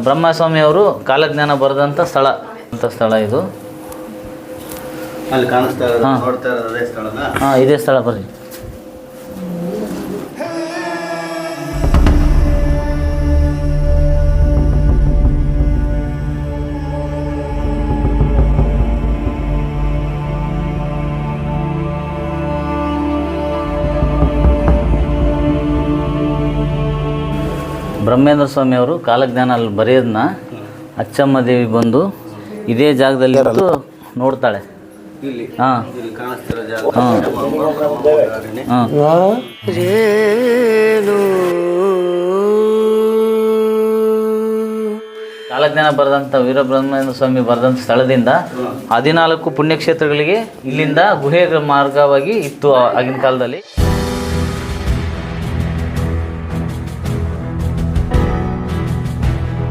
ಬ್ರಹ್ಮಸ್ವಾಮಿ ಅವರು ಕಾಲಜ್ಞಾನ ಬರೆದಂಥ ಸ್ಥಳ ಅಂತ ಸ್ಥಳ ಇದು. ಅಲ್ಲಿ ಕಾಣಿಸ್ತಾ ಇರೋದು ನೋಡ್ತಾ ಇರೋದು ಅದೇ ಸ್ಥಳನಾ? ಹಾಂ, ಇದೇ ಸ್ಥಳ ಬರ್ರಿ. ಬ್ರಹ್ಮೇಂದ್ರ ಸ್ವಾಮಿ ಅವರು ಕಾಲಜ್ಞಾನ ಅಲ್ಲಿ ಬರೆಯೋದನ್ನ ಅಚ್ಚಮ್ಮ ದೇವಿ ಬಂದು ಇದೇ ಜಾಗದಲ್ಲಿ ಇದ್ದು ನೋಡ್ತಾಳೆ. ಇಲ್ಲಿ ಹಾಂ ಇಲ್ಲಿ ಕಾಣಿಸ್ತಿರೋ ಜಾಗ. ಹಾಂ ಹಾಂ. ಕಾಲಜ್ಞಾನ ಬರೆದಂಥ ವೀರಬ್ರಹ್ಮೇಂದ್ರ ಸ್ವಾಮಿ ಬರೆದಂಥ ಸ್ಥಳದಿಂದ 14 ಪುಣ್ಯಕ್ಷೇತ್ರಗಳಿಗೆ ಇಲ್ಲಿಂದ ಗುಹೆ ಮಾರ್ಗವಾಗಿ ಇತ್ತು ಆಗಿನ ಕಾಲದಲ್ಲಿ.